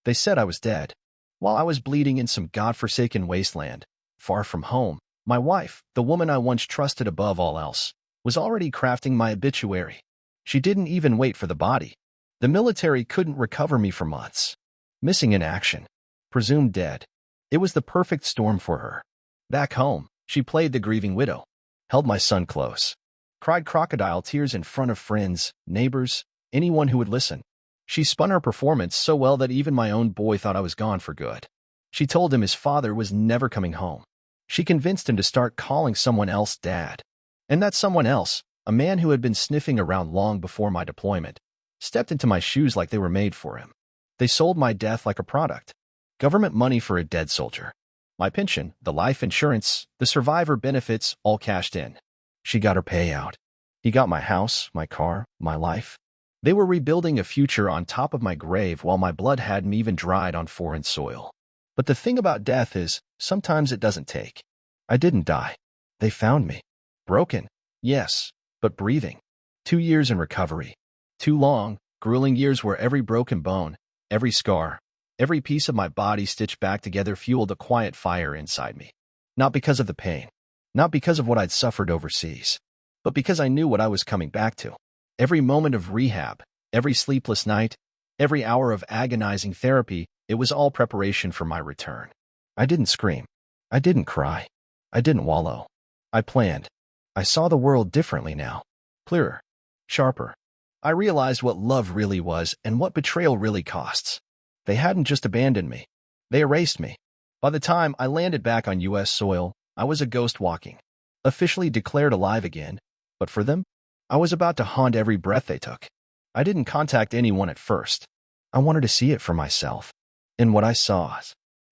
They said I was dead, while I was bleeding in some godforsaken wasteland, far from home. My wife, the woman I once trusted above all else, was already crafting my obituary. She didn't even wait for the body. The military couldn't recover me for months. Missing in action. Presumed dead. It was the perfect storm for her. Back home, she played the grieving widow, held my son close, cried crocodile tears in front of friends, neighbors, anyone who would listen. She spun her performance so well that even my own boy thought I was gone for good. She told him his father was never coming home. She convinced him to start calling someone else dad. And that someone else, a man who had been sniffing around long before my deployment, stepped into my shoes like they were made for him. They sold my death like a product. Government money for a dead soldier. My pension, the life insurance, the survivor benefits, all cashed in. She got her payout. He got my house, my car, my life. They were rebuilding a future on top of my grave while my blood hadn't even dried on foreign soil. But the thing about death is, sometimes it doesn't take. I didn't die. They found me. Broken, yes, but breathing. 2 years in recovery. 2 long, grueling years where every broken bone, every scar, every piece of my body stitched back together fueled a quiet fire inside me. Not because of the pain, not because of what I'd suffered overseas, but because I knew what I was coming back to. Every moment of rehab, every sleepless night, every hour of agonizing therapy, it was all preparation for my return. I didn't scream. I didn't cry. I didn't wallow. I planned. I saw the world differently now. Clearer. Sharper. I realized what love really was and what betrayal really costs. They hadn't just abandoned me. They erased me. By the time I landed back on U.S. soil, I was a ghost walking, officially declared alive again. But for them, I was about to haunt every breath they took. I didn't contact anyone at first. I wanted to see it for myself. And what I saw,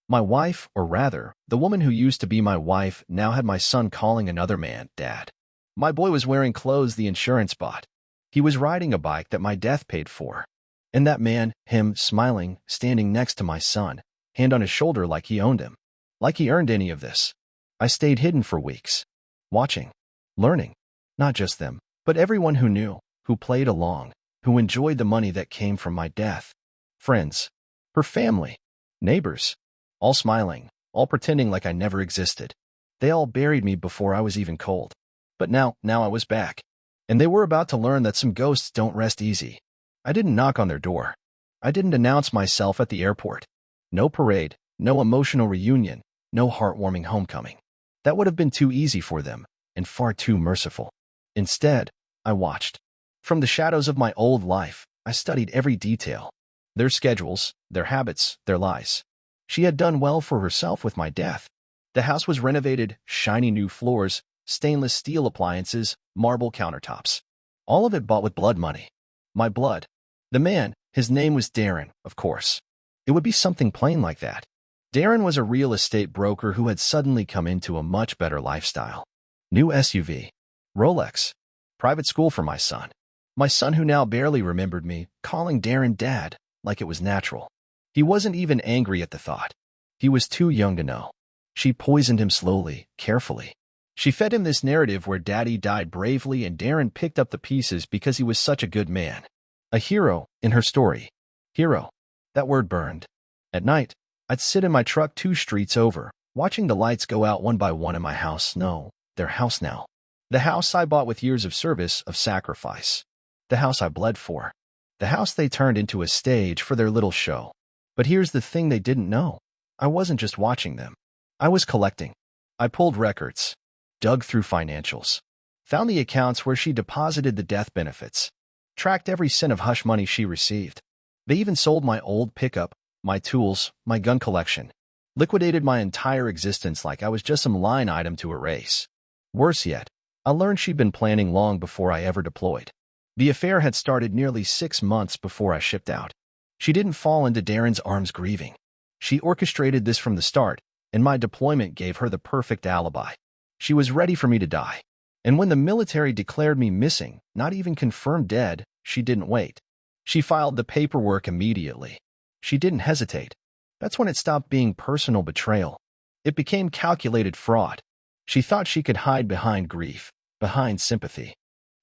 my wife, or rather, the woman who used to be my wife, now had my son calling another man dad. My boy was wearing clothes the insurance bought. He was riding a bike that my death paid for. And that man, him, smiling, standing next to my son, hand on his shoulder like he owned him. Like he earned any of this. I stayed hidden for weeks. Watching. Learning. Not just them, but everyone who knew, who played along, who enjoyed the money that came from my death. Friends. Her family. Neighbors. All smiling, all pretending like I never existed. They all buried me before I was even cold. But now I was back. And they were about to learn that some ghosts don't rest easy. I didn't knock on their door. I didn't announce myself at the airport. No parade, no emotional reunion, no heartwarming homecoming. That would have been too easy for them, and far too merciful. Instead, I watched. From the shadows of my old life, I studied every detail. Their schedules, their habits, their lies. She had done well for herself with my death. The house was renovated, shiny new floors, stainless steel appliances, marble countertops. All of it bought with blood money. My blood. The man, his name was Darren, of course. It would be something plain like that. Darren was a real estate broker who had suddenly come into a much better lifestyle. New SUV. Rolex. Private school for my son. My son who now barely remembered me, calling Darren dad, like it was natural. He wasn't even angry at the thought. He was too young to know. She poisoned him slowly, carefully. She fed him this narrative where daddy died bravely and Darren picked up the pieces because he was such a good man. A hero in her story. Hero. That word burned. At night, I'd sit in my truck 2 streets over, watching the lights go out one by one in my house. No, their house now. The house I bought with years of service, of sacrifice. The house I bled for. The house they turned into a stage for their little show. But here's the thing they didn't know. I wasn't just watching them. I was collecting. I pulled records. Dug through financials. Found the accounts where she deposited the death benefits. Tracked every cent of hush money she received. They even sold my old pickup, my tools, my gun collection. Liquidated my entire existence like I was just some line item to erase. Worse yet, I learned she'd been planning long before I ever deployed. The affair had started nearly 6 months before I shipped out. She didn't fall into Darren's arms grieving. She orchestrated this from the start, and my deployment gave her the perfect alibi. She was ready for me to die. And when the military declared me missing, not even confirmed dead, she didn't wait. She filed the paperwork immediately. She didn't hesitate. That's when it stopped being personal betrayal. It became calculated fraud. She thought she could hide behind grief, behind sympathy.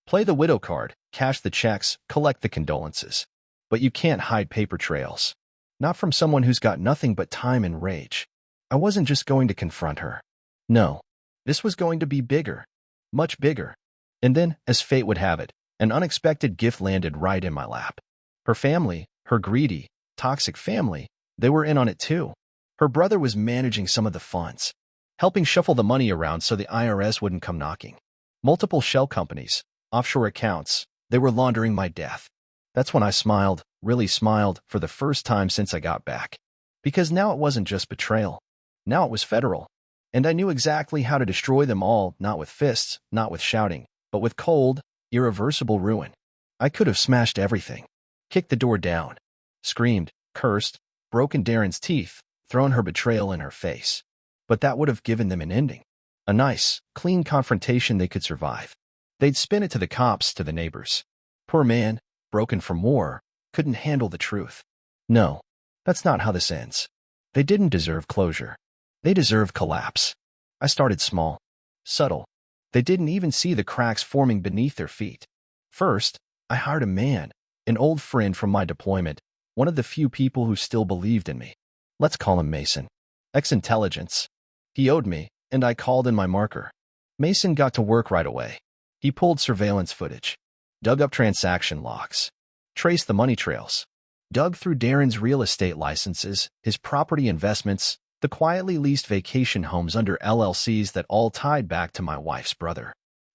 Play the widow card, cash the checks, collect the condolences. But you can't hide paper trails. Not from someone who's got nothing but time and rage. I wasn't just going to confront her. No, this was going to be bigger, much bigger. And then, as fate would have it, an unexpected gift landed right in my lap. Her family, her greedy, toxic family, they were in on it too. Her brother was managing some of the funds, helping shuffle the money around so the IRS wouldn't come knocking. Multiple shell companies, offshore accounts, they were laundering my death. That's when I smiled, really smiled, for the first time since I got back. Because now it wasn't just betrayal. Now it was federal. And I knew exactly how to destroy them all, not with fists, not with shouting, but with cold, irreversible ruin. I could have smashed everything, kicked the door down, screamed, cursed, broken Darren's teeth, thrown her betrayal in her face. But that would have given them an ending. A nice, clean confrontation they could survive. They'd spin it to the cops, to the neighbors. Poor man, broken from war, couldn't handle the truth. No, that's not how this ends. They didn't deserve closure. They deserve collapse. I started small, subtle. They didn't even see the cracks forming beneath their feet. First, I hired a man, an old friend from my deployment, one of the few people who still believed in me. Let's call him Mason. Ex-intelligence. He owed me, and I called in my marker. Mason got to work right away. He pulled surveillance footage, dug up transaction logs, traced the money trails, dug through Darren's real estate licenses, his property investments, the quietly leased vacation homes under LLCs that all tied back to my wife's brother.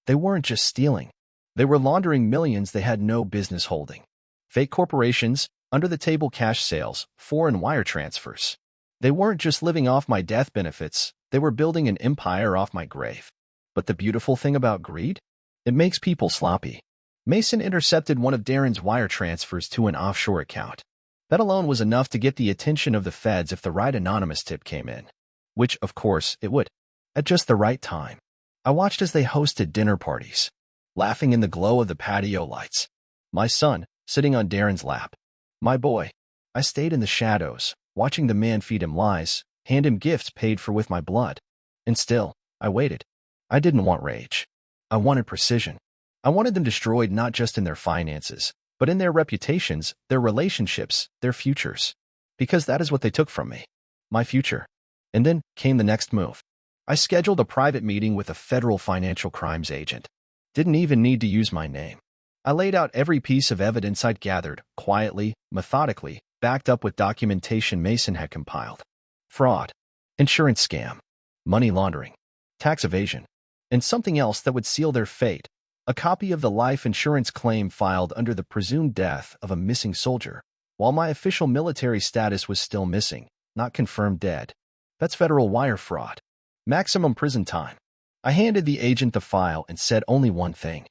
They weren't just stealing. They were laundering millions they had no business holding. Fake corporations, under-the-table cash sales, foreign wire transfers. They weren't just living off my death benefits. They were building an empire off my grave. But the beautiful thing about greed? It makes people sloppy. Mason intercepted one of Darren's wire transfers to an offshore account. That alone was enough to get the attention of the feds if the right anonymous tip came in. Which, of course, it would. At just the right time. I watched as they hosted dinner parties, laughing in the glow of the patio lights. My son, sitting on Darren's lap. My boy. I stayed in the shadows, watching the man feed him lies, hand him gifts paid for with my blood. And still, I waited. I didn't want rage. I wanted precision. I wanted them destroyed not just in their finances, but in their reputations, their relationships, their futures. Because that is what they took from me. My future. And then came the next move. I scheduled a private meeting with a federal financial crimes agent. Didn't even need to use my name. I laid out every piece of evidence I'd gathered, quietly, methodically, backed up with documentation Mason had compiled. Fraud, insurance scam, money laundering, tax evasion, and something else that would seal their fate. A copy of the life insurance claim filed under the presumed death of a missing soldier, while my official military status was still missing, not confirmed dead. That's federal wire fraud. Maximum prison time. I handed the agent the file and said only one thing.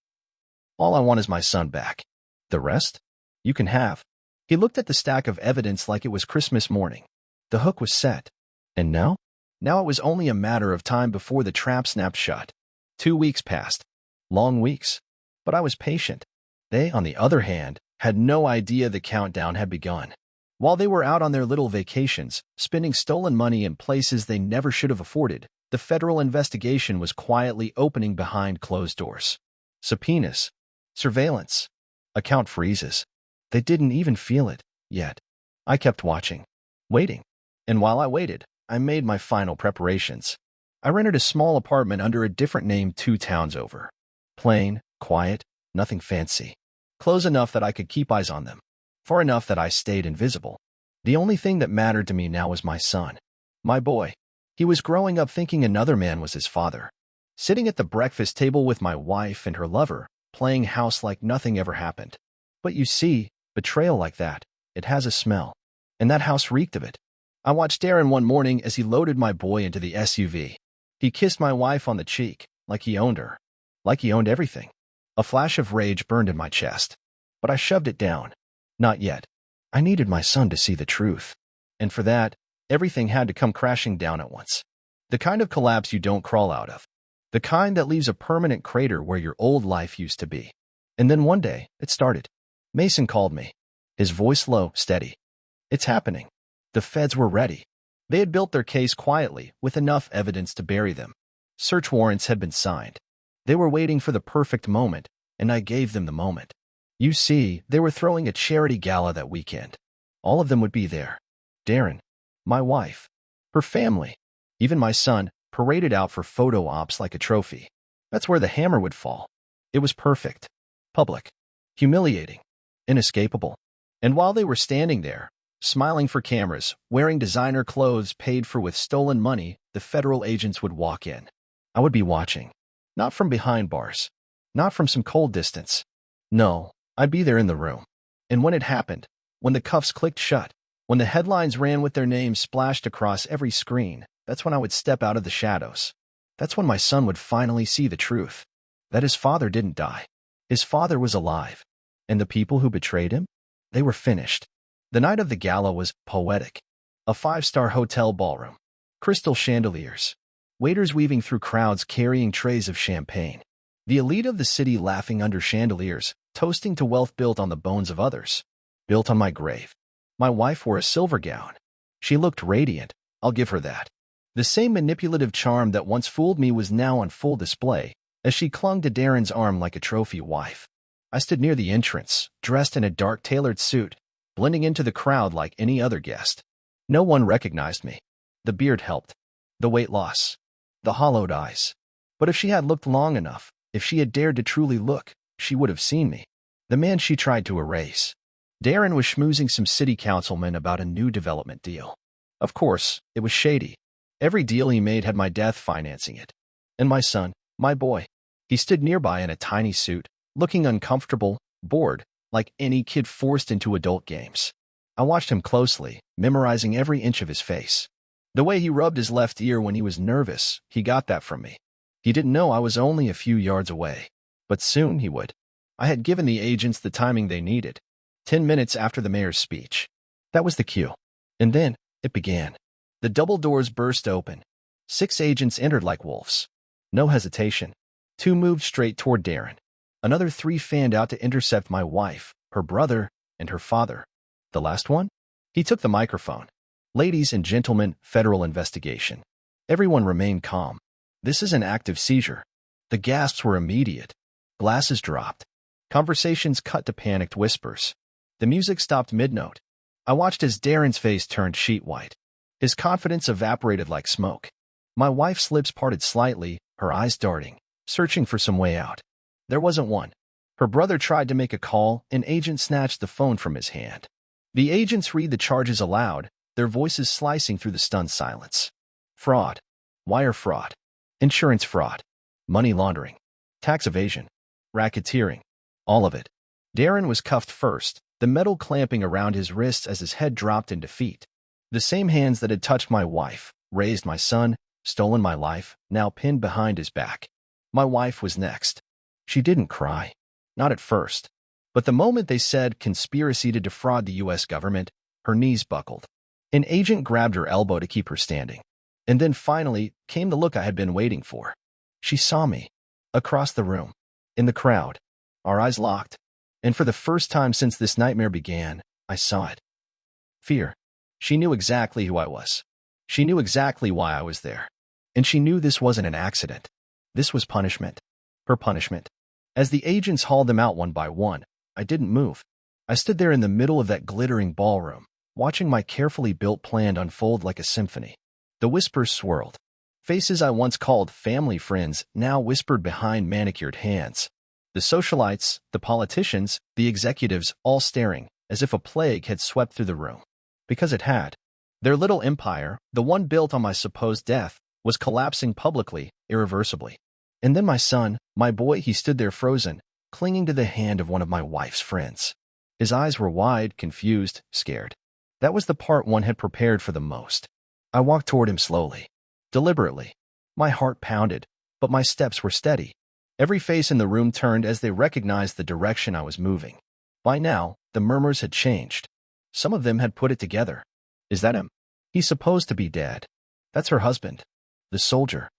All I want is my son back. The rest? You can have. He looked at the stack of evidence like it was Christmas morning. The hook was set. And now? Now it was only a matter of time before the trap snapped shut. 2 weeks passed. Long weeks. But I was patient. They, on the other hand, had no idea the countdown had begun. While they were out on their little vacations, spending stolen money in places they never should have afforded, the federal investigation was quietly opening behind closed doors. Subpoenas. Surveillance. Account freezes. They didn't even feel it, yet. I kept watching. Waiting. And while I waited, I made my final preparations. I rented a small apartment under a different name 2 towns over. Plain, quiet, nothing fancy. Close enough that I could keep eyes on them. Far enough that I stayed invisible. The only thing that mattered to me now was my son. My boy. He was growing up thinking another man was his father. Sitting at the breakfast table with my wife and her lover, playing house like nothing ever happened. But you see, betrayal like that, it has a smell. And that house reeked of it. I watched Darren one morning as he loaded my boy into the SUV. He kissed my wife on the cheek, like he owned her. Like he owned everything. A flash of rage burned in my chest. But I shoved it down. Not yet. I needed my son to see the truth. And for that, everything had to come crashing down at once. The kind of collapse you don't crawl out of. The kind that leaves a permanent crater where your old life used to be. And then one day, it started. Mason called me. His voice low, steady. It's happening. The feds were ready. They had built their case quietly, with enough evidence to bury them. Search warrants had been signed. They were waiting for the perfect moment, and I gave them the moment. You see, they were throwing a charity gala that weekend. All of them would be there. Darren, my wife, her family, even my son, paraded out for photo ops like a trophy. That's where the hammer would fall. It was perfect, public, humiliating, inescapable. And while they were standing there, smiling for cameras, wearing designer clothes paid for with stolen money, the federal agents would walk in. I would be watching. Not from behind bars. Not from some cold distance. No, I'd be there in the room. And when it happened, when the cuffs clicked shut, when the headlines ran with their names splashed across every screen, that's when I would step out of the shadows. That's when my son would finally see the truth. That his father didn't die. His father was alive. And the people who betrayed him? They were finished. The night of the gala was poetic. A five-star hotel ballroom. Crystal chandeliers. Waiters weaving through crowds carrying trays of champagne. The elite of the city laughing under chandeliers, toasting to wealth built on the bones of others. Built on my grave. My wife wore a silver gown. She looked radiant, I'll give her that. The same manipulative charm that once fooled me was now on full display, as she clung to Darren's arm like a trophy wife. I stood near the entrance, dressed in a dark tailored suit, blending into the crowd like any other guest. No one recognized me. The beard helped. The weight loss. The hollowed eyes. But if she had looked long enough, if she had dared to truly look, she would have seen me. The man she tried to erase. Darren was schmoozing some city councilmen about a new development deal. Of course, it was shady. Every deal he made had my death financing it. And my son, my boy, he stood nearby in a tiny suit, looking uncomfortable, bored, like any kid forced into adult games. I watched him closely, memorizing every inch of his face. The way he rubbed his left ear when he was nervous, he got that from me. He didn't know I was only a few yards away. But soon he would. I had given the agents the timing they needed. 10 minutes after the mayor's speech. That was the cue. And then, it began. The double doors burst open. 6 agents entered like wolves. No hesitation. 2 moved straight toward Darren. Another 3 fanned out to intercept my wife, her brother, and her father. The last one? He took the microphone. Ladies and gentlemen, federal investigation. Everyone remained calm. This is an active seizure. The gasps were immediate. Glasses dropped. Conversations cut to panicked whispers. The music stopped mid-note. I watched as Darren's face turned sheet white. His confidence evaporated like smoke. My wife's lips parted slightly, her eyes darting, searching for some way out. There wasn't one. Her brother tried to make a call, an agent snatched the phone from his hand. The agents read the charges aloud, their voices slicing through the stunned silence. Fraud. Wire fraud. Insurance fraud. Money laundering. Tax evasion. Racketeering. All of it. Darren was cuffed first, the metal clamping around his wrists as his head dropped in defeat. The same hands that had touched my wife, raised my son, stolen my life, now pinned behind his back. My wife was next. She didn't cry. Not at first. But the moment they said conspiracy to defraud the U.S. government, her knees buckled. An agent grabbed her elbow to keep her standing. And then finally came the look I had been waiting for. She saw me. Across the room. In the crowd. Our eyes locked. And for the first time since this nightmare began, I saw it. Fear. She knew exactly who I was. She knew exactly why I was there. And she knew this wasn't an accident. This was punishment. Her punishment. As the agents hauled them out one by one, I didn't move. I stood there in the middle of that glittering ballroom, watching my carefully built plan unfold like a symphony. The whispers swirled. Faces I once called family friends now whispered behind manicured hands. The socialites, the politicians, the executives, all staring, as if a plague had swept through the room. Because it had. Their little empire, the one built on my supposed death, was collapsing publicly, irreversibly. And then my son, my boy, he stood there frozen, clinging to the hand of one of my wife's friends. His eyes were wide, confused, scared. That was the part one had prepared for the most. I walked toward him slowly, deliberately. My heart pounded, but my steps were steady. Every face in the room turned as they recognized the direction I was moving. By now, the murmurs had changed. Some of them had put it together. Is that him? He's supposed to be dead. That's her husband. The soldier.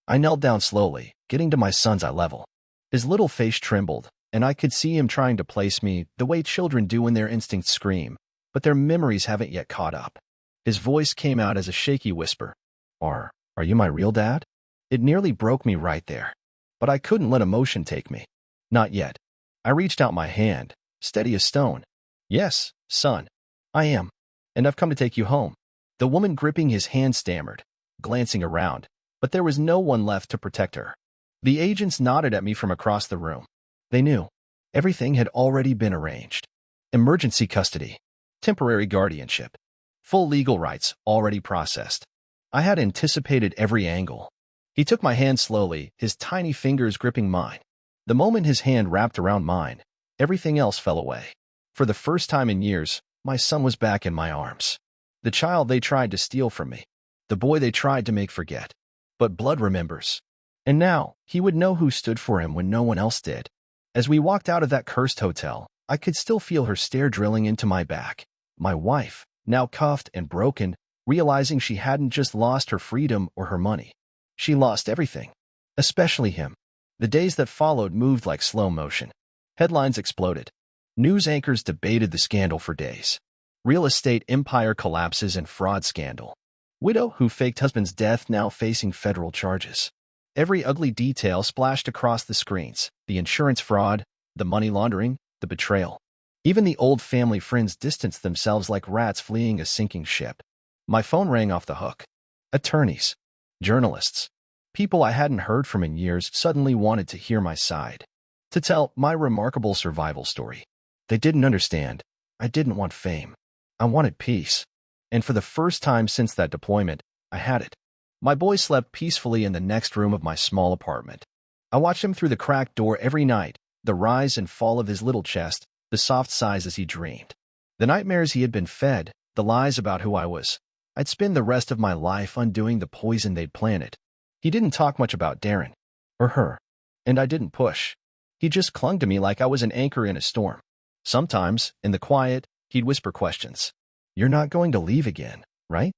I knelt down slowly, getting to my son's eye level. His little face trembled, and I could see him trying to place me the way children do when their instincts scream, but their memories haven't yet caught up. His voice came out as a shaky whisper. Are you my real dad? It nearly broke me right there. But I couldn't let emotion take me. Not yet. I reached out my hand, steady as stone. Yes, son. I am. and I've come to take you home." The woman gripping his hand stammered, glancing around, but there was no one left to protect her. The agents nodded at me from across the room. They knew. Everything had already been arranged. Emergency custody, temporary guardianship, full legal rights already processed. I had anticipated every angle. He took my hand slowly, his tiny fingers gripping mine. The moment his hand wrapped around mine, everything else fell away. For the first time in years, my son was back in my arms. The child they tried to steal from me. The boy they tried to make forget. But blood remembers. And now, he would know who stood for him when no one else did. As we walked out of that cursed hotel, I could still feel her stare drilling into my back. My wife, now cuffed and broken, realizing she hadn't just lost her freedom or her money. She lost everything. Especially him. The days that followed moved like slow motion. Headlines exploded. News anchors debated the scandal for days. Real estate empire collapses and fraud scandal. Widow who faked husband's death now facing federal charges. Every ugly detail splashed across the screens. The insurance fraud, the money laundering, the betrayal. Even the old family friends distanced themselves like rats fleeing a sinking ship. My phone rang off the hook. Attorneys, journalists, people I hadn't heard from in years suddenly wanted to hear my side. To tell my remarkable survival story. They didn't understand. I didn't want fame. I wanted peace. And for the first time since that deployment, I had it. My boy slept peacefully in the next room of my small apartment. I watched him through the cracked door every night, the rise and fall of his little chest, the soft sighs as he dreamed. The nightmares he had been fed, the lies about who I was. I'd spend the rest of my life undoing the poison they'd planted. He didn't talk much about Darren. Or her. And I didn't push. He just clung to me like I was an anchor in a storm. Sometimes, in the quiet, he'd whisper questions. "You're not going to leave again, right?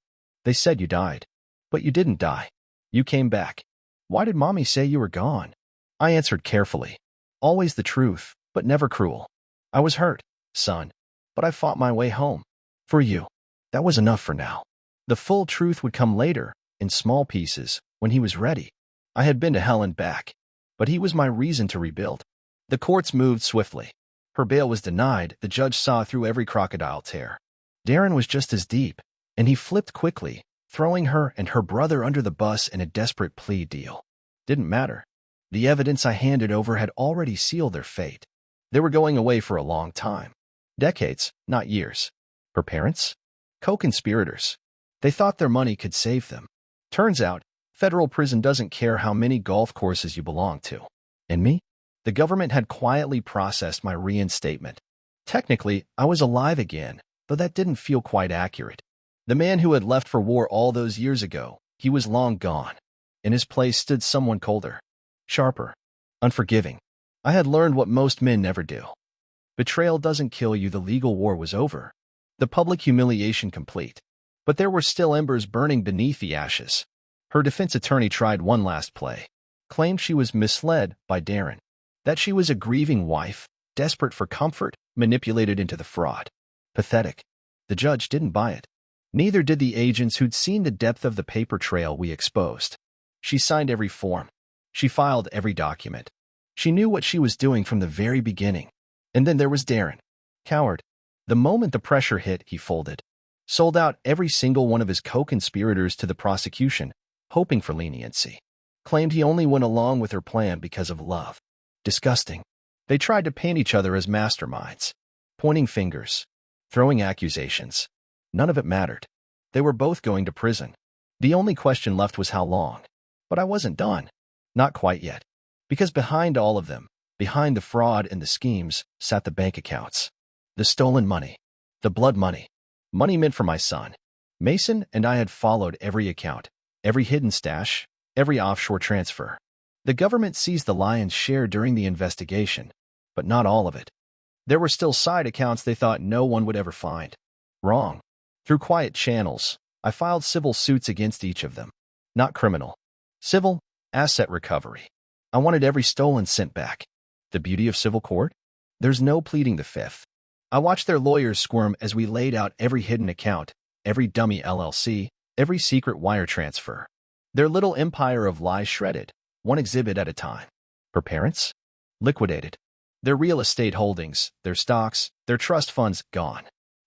They said you died. But you didn't die. You came back. Why did Mommy say you were gone?" I answered carefully. Always the truth, but never cruel. "I was hurt, son. But I fought my way home. For you. That was enough for now." The full truth would come later, in small pieces, when he was ready. I had been to hell and back. But he was my reason to rebuild. The courts moved swiftly. Her bail was denied. The judge saw through every crocodile tear. Darren was just as deep, and he flipped quickly, throwing her and her brother under the bus in a desperate plea deal. Didn't matter. The evidence I handed over had already sealed their fate. They were going away for a long time. Decades, not years. Her parents? Co-conspirators. They thought their money could save them. Turns out, federal prison doesn't care how many golf courses you belong to. And me? The government had quietly processed my reinstatement. Technically, I was alive again, though that didn't feel quite accurate. The man who had left for war all those years ago, he was long gone. In his place stood someone colder, sharper, unforgiving. I had learned what most men never do. Betrayal doesn't kill you. The legal war was over. The public humiliation complete. But there were still embers burning beneath the ashes. Her defense attorney tried one last play. Claimed she was misled by Darren. That she was a grieving wife, desperate for comfort, manipulated into the fraud. Pathetic. The judge didn't buy it. Neither did the agents who'd seen the depth of the paper trail we exposed. She signed every form. She filed every document. She knew what she was doing from the very beginning. And then there was Darren. Coward. The moment the pressure hit, he folded. Sold out every single one of his co-conspirators to the prosecution, hoping for leniency. Claimed he only went along with her plan because of love. Disgusting. They tried to paint each other as masterminds. Pointing fingers. Throwing accusations. None of it mattered. They were both going to prison. The only question left was how long. But I wasn't done. Not quite yet. Because behind all of them, behind the fraud and the schemes, sat the bank accounts. The stolen money. The blood money. Money meant for my son. Mason and I had followed every account, every hidden stash, every offshore transfer. The government seized the lion's share during the investigation, but not all of it. There were still side accounts they thought no one would ever find. Wrong. Through quiet channels, I filed civil suits against each of them. Not criminal. Civil, asset recovery. I wanted every stolen cent back. The beauty of civil court? There's no pleading the fifth. I watched their lawyers squirm as we laid out every hidden account, every dummy LLC, every secret wire transfer. Their little empire of lies shredded, one exhibit at a time. Her parents? Liquidated. Their real estate holdings, their stocks, their trust funds gone.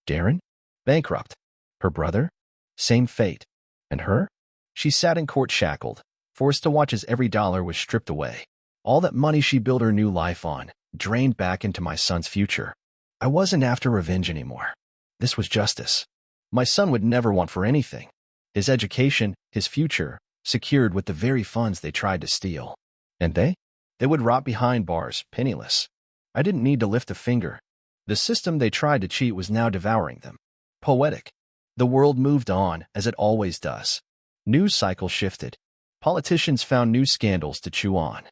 Darren? Bankrupt. Her brother? Same fate. And her? She sat in court shackled, forced to watch as every dollar was stripped away. All that money she built her new life on, drained back into my son's future. I wasn't after revenge anymore. This was justice. My son would never want for anything. His education, his future, secured with the very funds they tried to steal. And they? They would rot behind bars, penniless. I didn't need to lift a finger. The system they tried to cheat was now devouring them. Poetic. The world moved on, as it always does. News cycles shifted. Politicians found new scandals to chew on.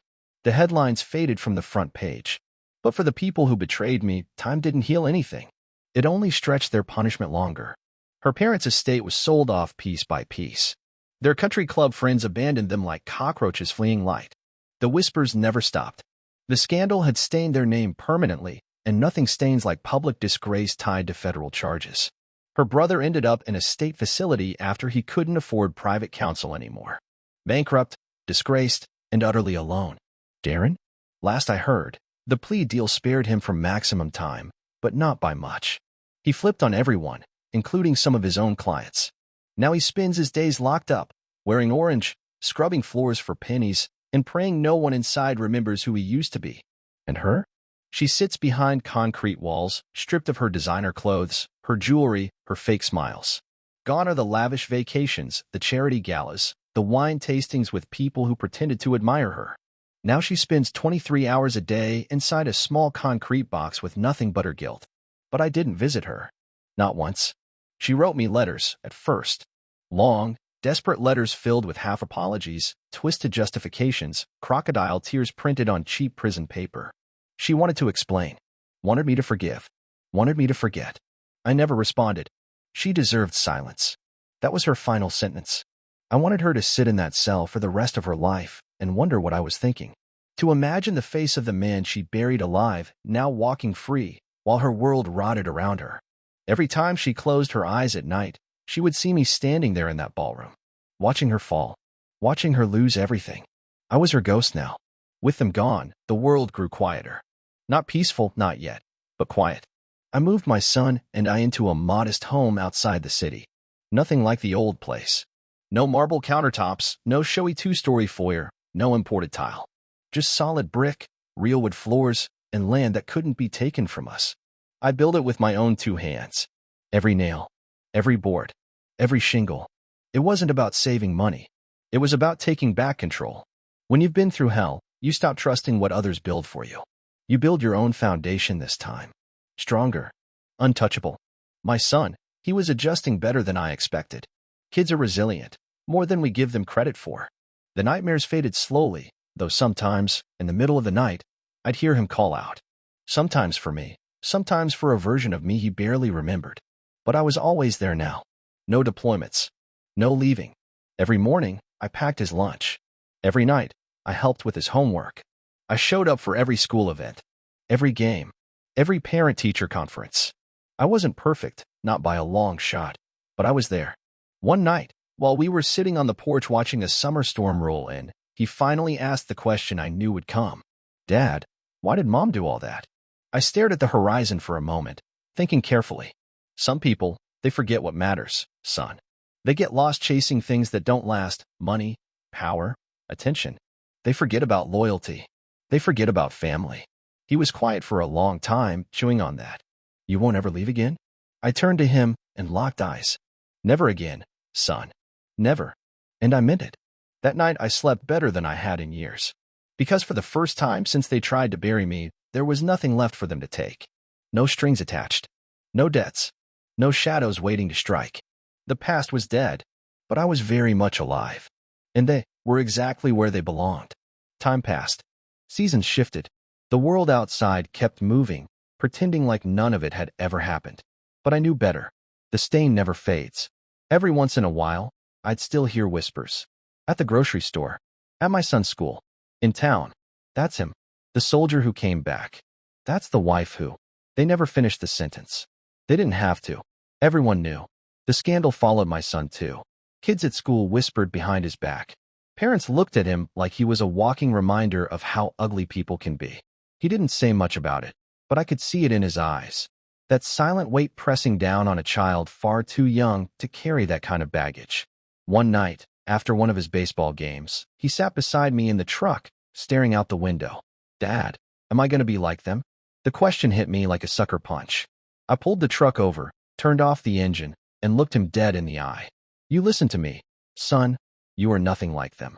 The headlines faded from the front page. But for the people who betrayed me, time didn't heal anything. It only stretched their punishment longer. Her parents' estate was sold off piece by piece. Their country club friends abandoned them like cockroaches fleeing light. The whispers never stopped. The scandal had stained their name permanently, and nothing stains like public disgrace tied to federal charges. Her brother ended up in a state facility after he couldn't afford private counsel anymore. Bankrupt, disgraced, and utterly alone. Darren? Last I heard, the plea deal spared him from maximum time, but not by much. He flipped on everyone, including some of his own clients. Now he spends his days locked up, wearing orange, scrubbing floors for pennies, and praying no one inside remembers who he used to be. And her? She sits behind concrete walls, stripped of her designer clothes, her jewelry, her fake smiles. Gone are the lavish vacations, the charity galas, the wine tastings with people who pretended to admire her. Now she spends 23 hours a day inside a small concrete box with nothing but her guilt. But I didn't visit her. Not once. She wrote me letters, at first. Long, desperate letters filled with half apologies, twisted justifications, crocodile tears printed on cheap prison paper. She wanted to explain. Wanted me to forgive. Wanted me to forget. I never responded. She deserved silence. That was her final sentence. I wanted her to sit in that cell for the rest of her life and wonder what I was thinking. To imagine the face of the man she buried alive, now walking free, while her world rotted around her. Every time she closed her eyes at night, she would see me standing there in that ballroom, watching her fall, watching her lose everything. I was her ghost now. With them gone, the world grew quieter. Not peaceful, not yet, but quiet. I moved my son and I into a modest home outside the city. Nothing like the old place. No marble countertops, no showy two-story foyer, no imported tile. Just solid brick, real wood floors, and land that couldn't be taken from us. I built it with my own two hands. Every nail, every board, every shingle. It wasn't about saving money. It was about taking back control. When you've been through hell, you stop trusting what others build for you. You build your own foundation this time. Stronger. Untouchable. My son, he was adjusting better than I expected. Kids are resilient, more than we give them credit for. The nightmares faded slowly, though sometimes, in the middle of the night, I'd hear him call out. Sometimes for me, sometimes for a version of me he barely remembered. But I was always there now. No deployments. No leaving. Every morning, I packed his lunch. Every night, I helped with his homework. I showed up for every school event, every game, every parent-teacher conference. I wasn't perfect, not by a long shot, but I was there. One night, while we were sitting on the porch watching a summer storm roll in, he finally asked the question I knew would come. Dad, why did Mom do all that? I stared at the horizon for a moment, thinking carefully. Some people, they forget what matters, son. They get lost chasing things that don't last, money, power, attention. They forget about loyalty. They forget about family. He was quiet for a long time, chewing on that. You won't ever leave again? I turned to him and locked eyes. Never again, son. Never. And I meant it. That night I slept better than I had in years. Because for the first time since they tried to bury me, there was nothing left for them to take. No strings attached. No debts. No shadows waiting to strike. The past was dead, but I was very much alive. And they were exactly where they belonged. Time passed. Seasons shifted. The world outside kept moving, pretending like none of it had ever happened. But I knew better. The stain never fades. Every once in a while, I'd still hear whispers. At the grocery store. At my son's school. In town. That's him. The soldier who came back. That's the wife who. They never finished the sentence. They didn't have to. Everyone knew. The scandal followed my son too. Kids at school whispered behind his back. Parents looked at him like he was a walking reminder of how ugly people can be. He didn't say much about it, but I could see it in his eyes. That silent weight pressing down on a child far too young to carry that kind of baggage. One night, after one of his baseball games, he sat beside me in the truck, staring out the window. Dad, am I going to be like them? The question hit me like a sucker punch. I pulled the truck over, turned off the engine, and looked him dead in the eye. You listen to me, son. You are nothing like them.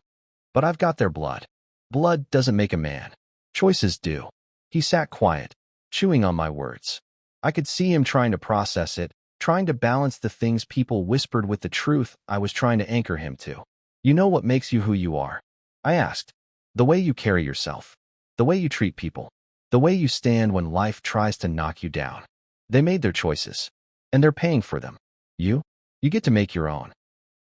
But I've got their blood. Blood doesn't make a man. Choices do. He sat quiet, chewing on my words. I could see him trying to process it, trying to balance the things people whispered with the truth I was trying to anchor him to. You know what makes you who you are? I asked. The way you carry yourself. The way you treat people. The way you stand when life tries to knock you down. They made their choices, and they're paying for them. You get to make your own.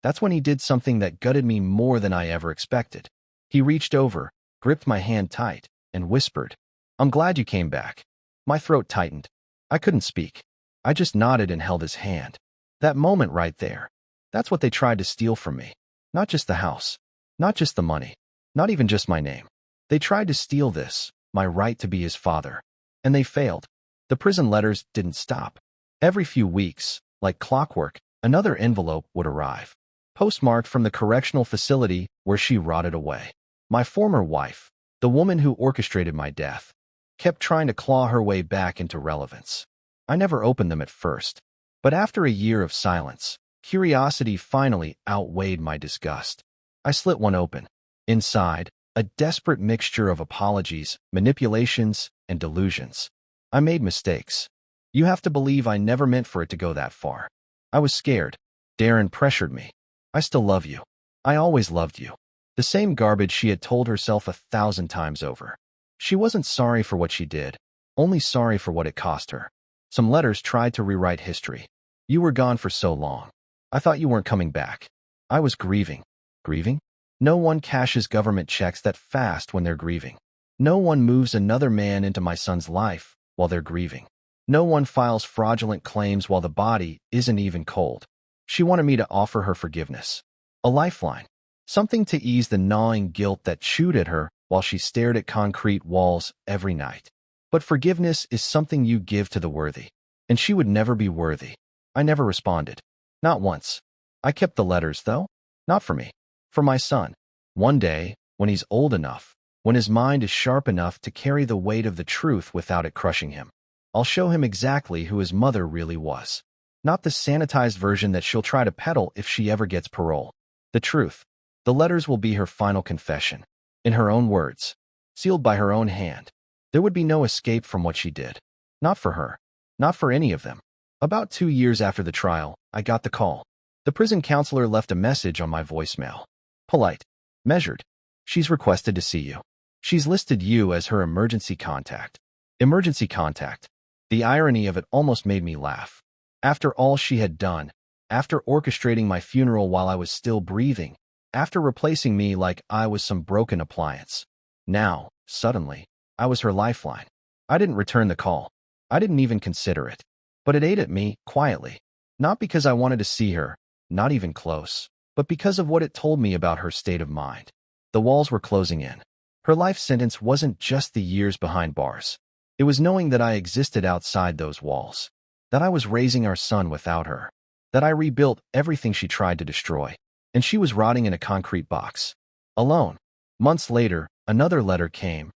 That's when he did something that gutted me more than I ever expected. He reached over, gripped my hand tight, and whispered, I'm glad you came back. My throat tightened. I couldn't speak. I just nodded and held his hand. That moment right there. That's what they tried to steal from me. Not just the house. Not just the money. Not even just my name. They tried to steal this, my right to be his father. And they failed. The prison letters didn't stop. Every few weeks, like clockwork, another envelope would arrive, postmarked from the correctional facility where she rotted away. My former wife, the woman who orchestrated my death, kept trying to claw her way back into relevance. I never opened them at first, but after a year of silence, curiosity finally outweighed my disgust. I slit one open. Inside, a desperate mixture of apologies, manipulations, and delusions. I made mistakes. You have to believe I never meant for it to go that far. I was scared. Darren pressured me. I still love you. I always loved you. The same garbage she had told herself 1,000 times over. She wasn't sorry for what she did, only sorry for what it cost her. Some letters tried to rewrite history. You were gone for so long. I thought you weren't coming back. I was grieving. Grieving? No one cashes government checks that fast when they're grieving. No one moves another man into my son's life while they're grieving. No one files fraudulent claims while the body isn't even cold. She wanted me to offer her forgiveness. A lifeline. Something to ease the gnawing guilt that chewed at her while she stared at concrete walls every night. But forgiveness is something you give to the worthy. And she would never be worthy. I never responded. Not once. I kept the letters, though. Not for me. For my son. One day, when he's old enough, when his mind is sharp enough to carry the weight of the truth without it crushing him, I'll show him exactly who his mother really was. Not the sanitized version that she'll try to peddle if she ever gets parole. The truth. The letters will be her final confession. In her own words. Sealed by her own hand. There would be no escape from what she did. Not for her. Not for any of them. About 2 years after the trial, I got the call. The prison counselor left a message on my voicemail. Polite. Measured. She's requested to see you. She's listed you as her emergency contact. Emergency contact. The irony of it almost made me laugh. After all she had done, after orchestrating my funeral while I was still breathing, after replacing me like I was some broken appliance. Now, suddenly, I was her lifeline. I didn't return the call. I didn't even consider it. But it ate at me, quietly. Not because I wanted to see her, not even close, but because of what it told me about her state of mind. The walls were closing in. Her life sentence wasn't just the years behind bars. It was knowing that I existed outside those walls. That I was raising our son without her. That I rebuilt everything she tried to destroy. And she was rotting in a concrete box. Alone. Months later, another letter came.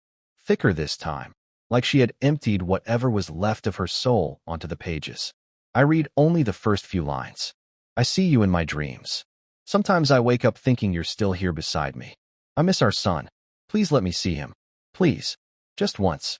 Thicker this time. Like she had emptied whatever was left of her soul onto the pages. I read only the first few lines. I see you in my dreams. Sometimes I wake up thinking you're still here beside me. I miss our son. Please let me see him. Please. Just once.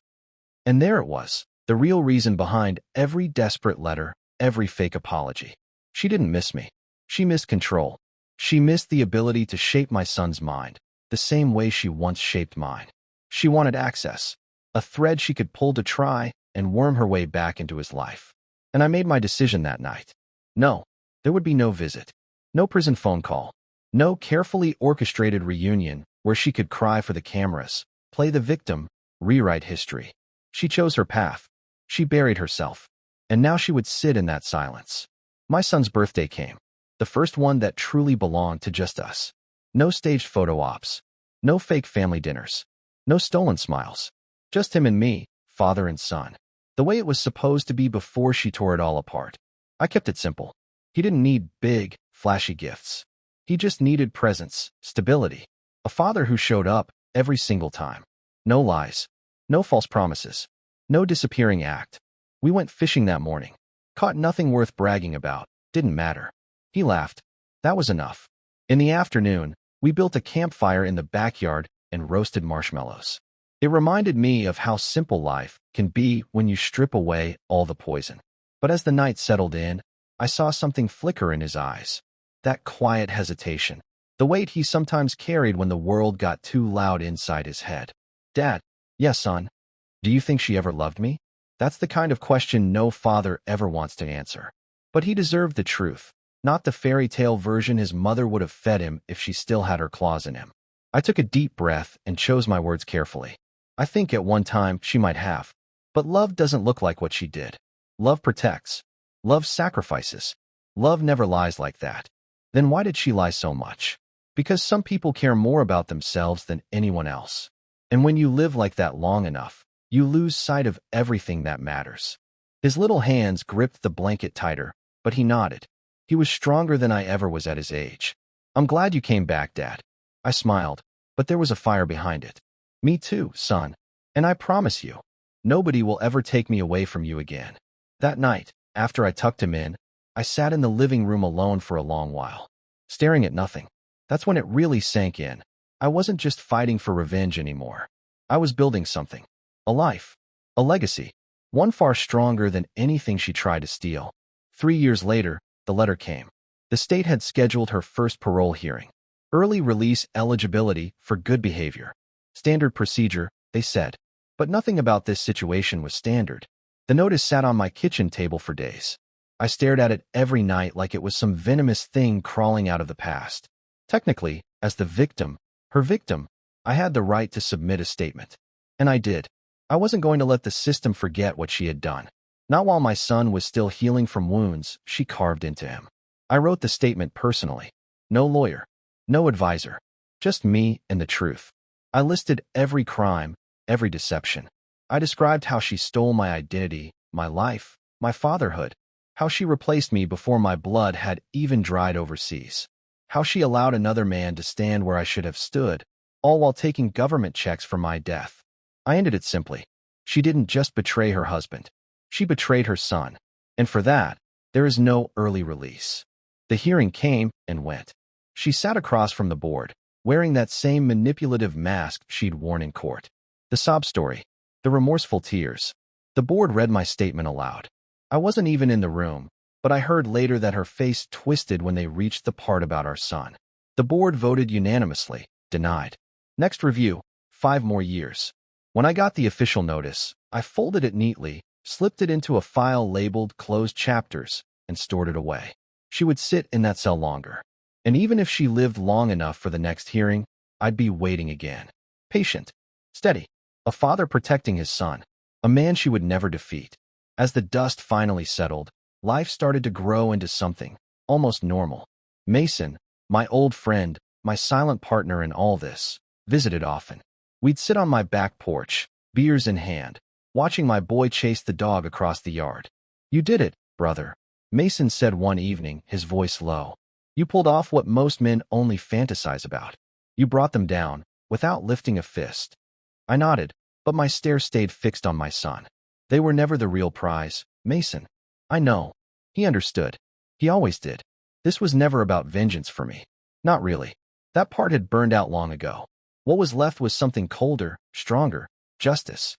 And there it was. The real reason behind every desperate letter, every fake apology. She didn't miss me. She missed control. She missed the ability to shape my son's mind, the same way she once shaped mine. She wanted access. A thread she could pull to try and worm her way back into his life. And I made my decision that night. No, there would be no visit. No prison phone call. No carefully orchestrated reunion where she could cry for the cameras, play the victim, rewrite history. She chose her path. She buried herself. And now she would sit in that silence. My son's birthday came. The first one that truly belonged to just us. No staged photo ops. No fake family dinners. No stolen smiles. Just him and me, father and son. the way it was supposed to be before she tore it all apart. I kept it simple. He didn't need big, flashy gifts. He just needed presence, stability. A father who showed up every single time. No lies. No false promises. No disappearing act. We went fishing that morning. Caught nothing worth bragging about. Didn't matter. He laughed. That was enough. In the afternoon, we built a campfire in the backyard and roasted marshmallows. It reminded me of how simple life can be when you strip away all the poison. But as the night settled in, I saw something flicker in his eyes. That quiet hesitation. The weight he sometimes carried when the world got too loud inside his head. Dad, yes, son. Do you think she ever loved me? That's the kind of question no father ever wants to answer. But he deserved the truth, not the fairy tale version his mother would have fed him if she still had her claws in him. I took a deep breath and chose my words carefully. I think at one time she might have. But love doesn't look like what she did. Love protects. Love sacrifices. Love never lies like that. Then why did she lie so much? Because some people care more about themselves than anyone else. And when you live like that long enough, you lose sight of everything that matters. His little hands gripped the blanket tighter, but he nodded. He was stronger than I ever was at his age. I'm glad you came back, Dad. I smiled, but there was a fire behind it. Me too, son. And I promise you, nobody will ever take me away from you again. That night, after I tucked him in, I sat in the living room alone for a long while, staring at nothing. That's when it really sank in. I wasn't just fighting for revenge anymore. I was building something. A life. A legacy. One far stronger than anything she tried to steal. 3 years later, the letter came. The state had scheduled her first parole hearing. Early release eligibility for good behavior. Standard procedure, they said. But nothing about this situation was standard. The notice sat on my kitchen table for days. I stared at it every night like it was some venomous thing crawling out of the past. Technically, as the victim, her victim, I had the right to submit a statement. And I did. I wasn't going to let the system forget what she had done. Not while my son was still healing from wounds she carved into him. I wrote the statement personally. No lawyer. No advisor. Just me and the truth. I listed every crime, every deception. I described how she stole my identity, my life, my fatherhood. How she replaced me before my blood had even dried overseas. How she allowed another man to stand where I should have stood, all while taking government checks for my death. I ended it simply. She didn't just betray her husband. She betrayed her son. And for that, there is no early release. The hearing came and went. She sat across from the board, wearing that same manipulative mask she'd worn in court. The sob story. The remorseful tears. The board read my statement aloud. I wasn't even in the room, but I heard later that her face twisted when they reached the part about our son. The board voted unanimously, denied. Next review, 5 more years. When I got the official notice, I folded it neatly, slipped it into a file labeled closed chapters, and stored it away. She would sit in that cell longer. And even if she lived long enough for the next hearing, I'd be waiting again. Patient. Steady. A father protecting his son. A man she would never defeat. As the dust finally settled, life started to grow into something almost normal. Mason, my old friend, my silent partner in all this, visited often. We'd sit on my back porch, beers in hand, watching my boy chase the dog across the yard. You did it, brother, Mason said one evening, his voice low. You pulled off what most men only fantasize about. You brought them down, without lifting a fist. I nodded, but my stare stayed fixed on my son. They were never the real prize, Mason. I know. He understood. He always did. This was never about vengeance for me. Not really. That part had burned out long ago. What was left was something colder, stronger, justice,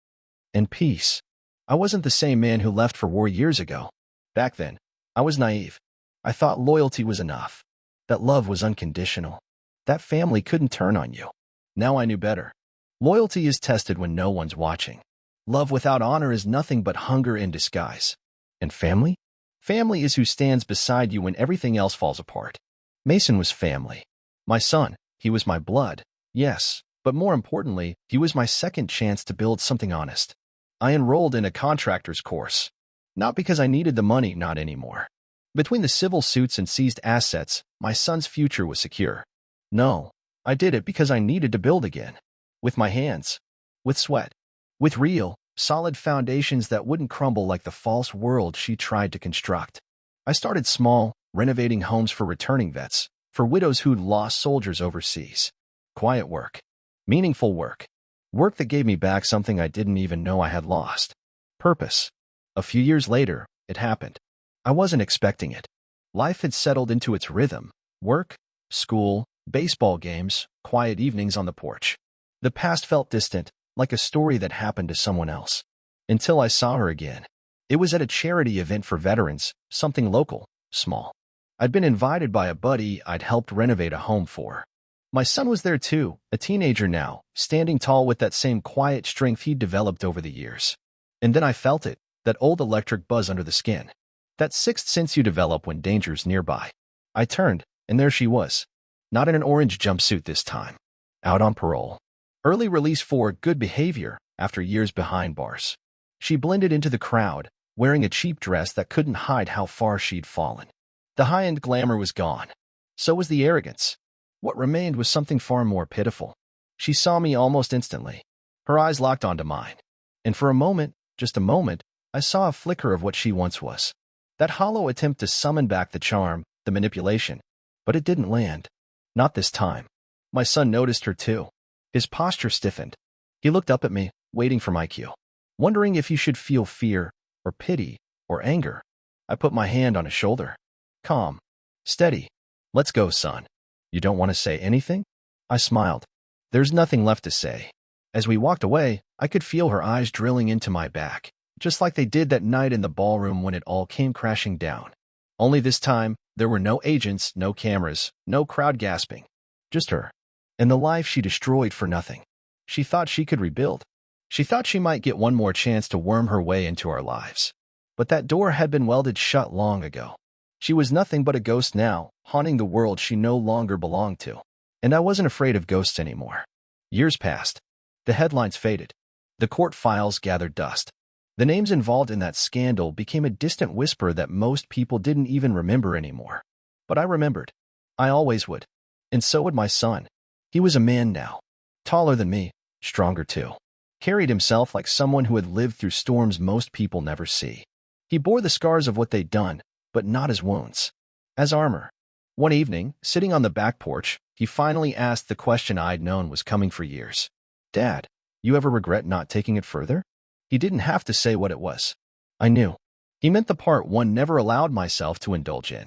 and peace. I wasn't the same man who left for war years ago. Back then, I was naive. I thought loyalty was enough, that love was unconditional, that family couldn't turn on you. Now I knew better. Loyalty is tested when no one's watching. Love without honor is nothing but hunger in disguise. And family? Family is who stands beside you when everything else falls apart. Mason was family. My son, he was my blood. Yes, but more importantly, he was my second chance to build something honest. I enrolled in a contractor's course. Not because I needed the money, not anymore. Between the civil suits and seized assets, my son's future was secure. No, I did it because I needed to build again. With my hands. With sweat. With real, solid foundations that wouldn't crumble like the false world she tried to construct. I started small, renovating homes for returning vets, for widows who'd lost soldiers overseas. Quiet work. Meaningful work. Work that gave me back something I didn't even know I had lost. Purpose. A few years later, it happened. I wasn't expecting it. Life had settled into its rhythm. Work, school, baseball games, quiet evenings on the porch. The past felt distant, like a story that happened to someone else. Until I saw her again. It was at a charity event for veterans, something local, small. I'd been invited by a buddy I'd helped renovate a home for. My son was there too, a teenager now, standing tall with that same quiet strength he'd developed over the years. And then I felt it, that old electric buzz under the skin. That sixth sense you develop when danger's nearby. I turned, and there she was. Not in an orange jumpsuit this time. Out on parole. Early release for good behavior after years behind bars. She blended into the crowd, wearing a cheap dress that couldn't hide how far she'd fallen. The high-end glamour was gone. So was the arrogance. What remained was something far more pitiful. She saw me almost instantly. Her eyes locked onto mine. And for a moment, just a moment, I saw a flicker of what she once was. That hollow attempt to summon back the charm, the manipulation. But it didn't land. Not this time. My son noticed her too. His posture stiffened. He looked up at me, waiting for my cue. Wondering if he should feel fear, or pity, or anger. I put my hand on his shoulder. Calm. Steady. Let's go, son. You don't want to say anything? I smiled. There's nothing left to say. As we walked away, I could feel her eyes drilling into my back, just like they did that night in the ballroom when it all came crashing down. Only this time, there were no agents, no cameras, no crowd gasping. Just her. And the life she destroyed for nothing. She thought she could rebuild. She thought she might get one more chance to worm her way into our lives. But that door had been welded shut long ago. She was nothing but a ghost now, haunting the world she no longer belonged to. And I wasn't afraid of ghosts anymore. Years passed. The headlines faded. The court files gathered dust. The names involved in that scandal became a distant whisper that most people didn't even remember anymore. But I remembered. I always would. And so would my son. He was a man now. Taller than me, stronger too. Carried himself like someone who had lived through storms most people never see. He bore the scars of what they'd done, but not as wounds. As armor. One evening, sitting on the back porch, he finally asked the question I'd known was coming for years. Dad, you ever regret not taking it further? He didn't have to say what it was. I knew. He meant the part one never allowed myself to indulge in.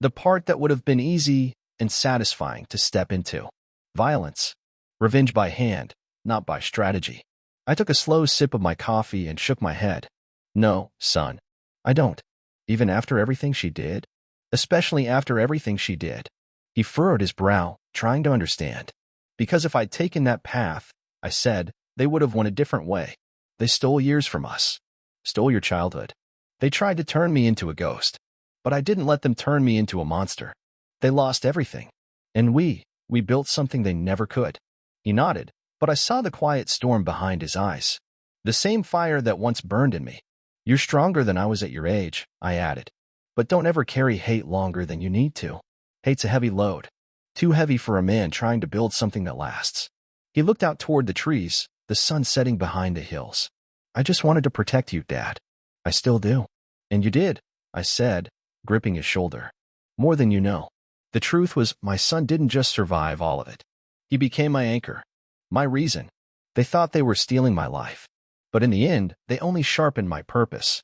The part that would have been easy and satisfying to step into. Violence. Revenge by hand, not by strategy. I took a slow sip of my coffee and shook my head. No, son. I don't. Even after everything she did? Especially after everything she did. He furrowed his brow, trying to understand. Because if I'd taken that path, I said, they would have went a different way. They stole years from us. Stole your childhood. They tried to turn me into a ghost. But I didn't let them turn me into a monster. They lost everything. And we built something they never could. He nodded, but I saw the quiet storm behind his eyes. The same fire that once burned in me. You're stronger than I was at your age, I added. But don't ever carry hate longer than you need to. Hate's a heavy load. Too heavy for a man trying to build something that lasts. He looked out toward the trees, the sun setting behind the hills. I just wanted to protect you, Dad. I still do. And you did, I said, gripping his shoulder. More than you know. The truth was, my son didn't just survive all of it. He became my anchor. My reason. They thought they were stealing my life. But in the end, they only sharpened my purpose.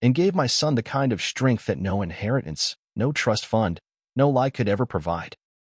And gave my son the kind of strength that no inheritance, no trust fund, no lie could ever provide.